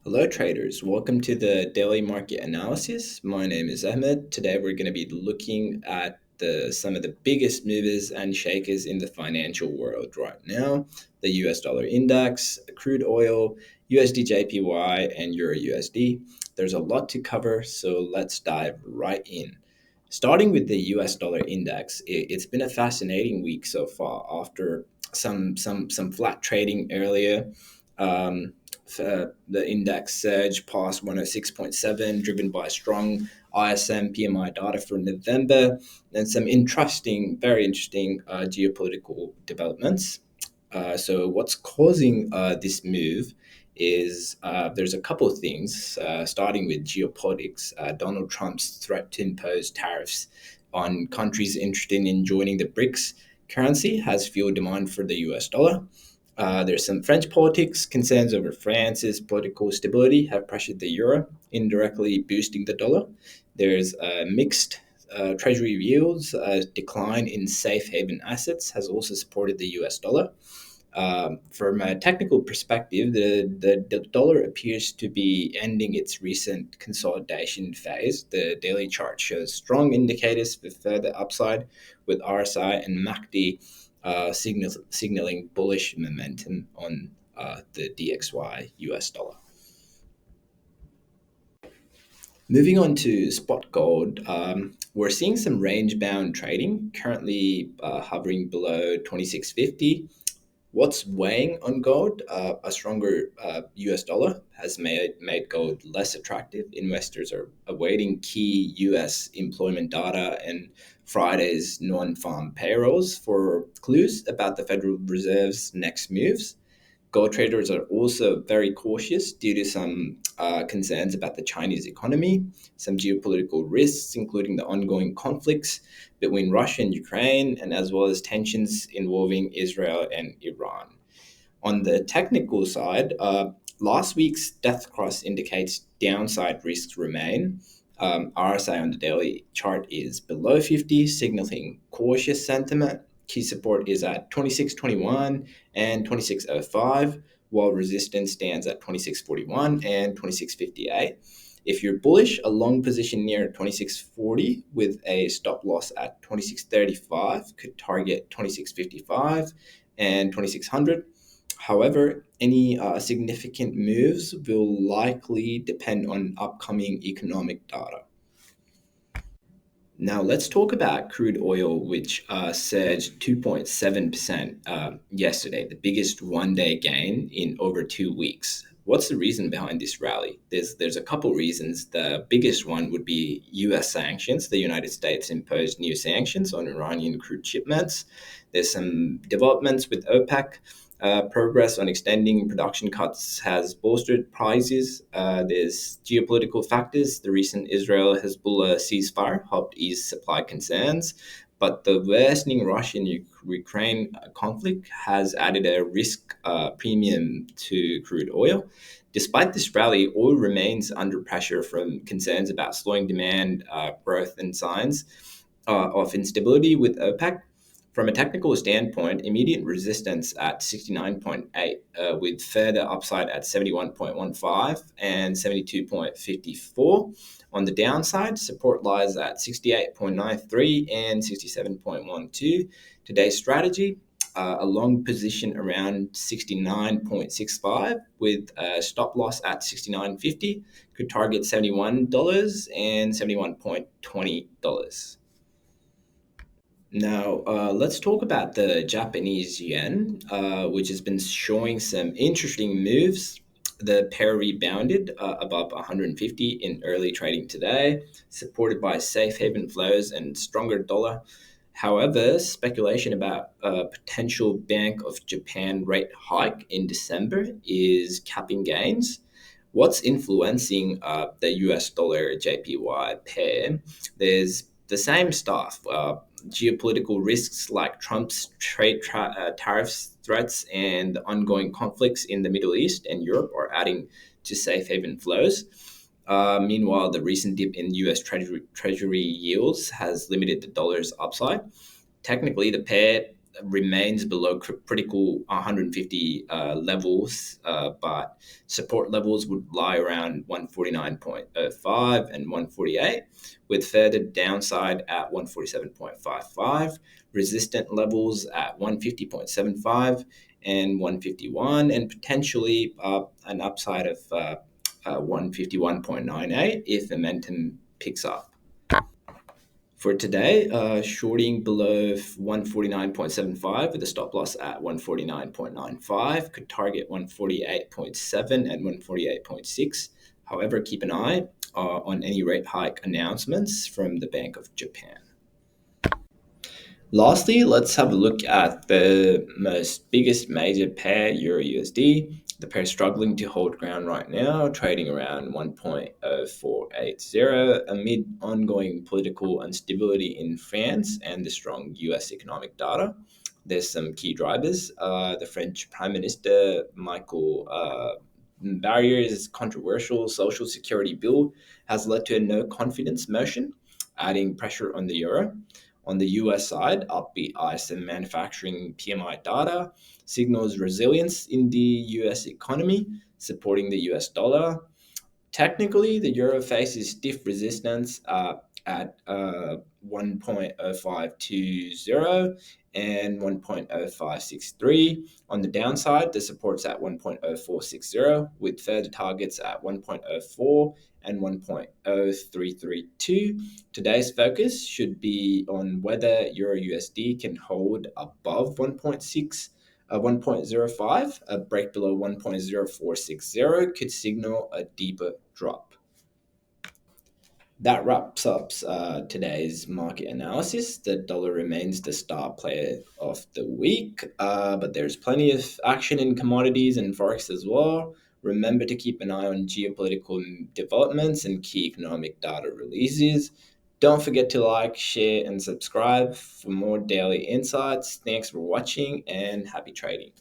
Hello, traders. Welcome to the daily market analysis. My name is Ahmed. Today, we're going to be looking at some of the biggest movers and shakers in the financial world right now: the US dollar index, crude oil, USD JPY, and Euro USD. There's a lot to cover, so let's dive right in. Starting with the US dollar index, it's been a fascinating week so far after some flat trading earlier. Um, the index surged past 106.7, driven by strong ISM PMI data for November and some very interesting geopolitical developments. So, what's causing this move is there's a couple of things, starting with geopolitics. Donald Trump's threat to impose tariffs on countries interested in joining the BRICS currency has fueled demand for the US dollar. There's some French politics. Concerns over France's political stability have pressured the euro, indirectly boosting the dollar. There's mixed treasury yields. A decline in safe haven assets has also supported the US dollar. From a technical perspective, the dollar appears to be ending its recent consolidation phase. The daily chart shows strong indicators for further upside, with RSI and MACD signaling bullish momentum on the DXY US dollar. Moving on to spot gold, we're seeing some range bound trading, currently hovering below 2650. What's weighing on gold? A stronger US dollar has made gold less attractive. Investors are awaiting key US employment data and Friday's non farm payrolls for clues about the Federal Reserve's next moves. Gold traders are also very cautious due to some concerns about the Chinese economy, some geopolitical risks, including the ongoing conflicts between Russia and Ukraine, and as well as tensions involving Israel and Iran. On the technical side, last week's death cross indicates downside risks remain. RSI on the daily chart is below 50, signaling cautious sentiment. Key support is at 2621 and 2605, while resistance stands at 2641 and 2658. If you're bullish, a long position near 2640 with a stop loss at 2635 could target 2655 and 2600. However, any significant moves will likely depend on upcoming economic data. Now, let's talk about crude oil, which surged 2.7% yesterday, the biggest one-day gain in over 2 weeks. What's the reason behind this rally? There's a couple reasons. The biggest one would be U.S. sanctions. The United States imposed new sanctions on Iranian crude shipments. There's some developments with OPEC. Progress on extending production cuts has bolstered prices. There's geopolitical factors. The recent Israel-Hezbollah ceasefire helped ease supply concerns, but the worsening Russian-Ukraine conflict has added a risk premium to crude oil. Despite this rally, oil remains under pressure from concerns about slowing demand growth and signs of instability with OPEC. From a technical standpoint, immediate resistance at 69.8, with further upside at 71.15 and 72.54. On the downside, support lies at 68.93 and 67.12. Today's strategy, a long position around 69.65 with a stop loss at 69.50, could target $71 and $71.20. Now, let's talk about the Japanese yen, which has been showing some interesting moves. The pair rebounded above 150 in early trading today, supported by safe haven flows and stronger dollar. However, speculation about a potential Bank of Japan rate hike in December is capping gains. What's influencing the US dollar JPY pair? There's the same stuff. Geopolitical risks like Trump's tariffs threats and the ongoing conflicts in the Middle East and Europe are adding to safe haven flows. Meanwhile, the recent dip in US treasury yields has limited the dollar's upside. Technically, the pair remains below critical 150 levels, but support levels would lie around 149.05 and 148, with further downside at 147.55, resistant levels at 150.75 and 151, and potentially an upside of 151.98 if momentum picks up. For today, shorting below 149.75 with a stop loss at 149.95 could target 148.7 and 148.6. However, keep an eye on any rate hike announcements from the Bank of Japan. Lastly, let's have a look at the most biggest major pair, Euro USD. The pair is struggling to hold ground right now, trading around 1.0480 amid ongoing political instability in France and the strong US economic data. There's some key drivers. The French Prime Minister, Michael Barrier's controversial social security bill has led to a no confidence motion, adding pressure on the euro. On the US side, upbeat ISM manufacturing PMI data signals resilience in the US economy, supporting the US dollar. Technically, the euro faces stiff resistance at 1.0520 and 1.0563. On the downside, the support's at 1.0460, with further targets at 1.04 and 1.0332. Today's focus should be on whether Euro USD can hold above 1.05. A break below 1.0460 could signal a deeper drop. That wraps up today's market analysis. The dollar remains the star player of the week, but there's plenty of action in commodities and forex as well. Remember to keep an eye on geopolitical developments and key economic data releases. Don't forget to like, share, and subscribe for more daily insights. Thanks for watching and happy trading.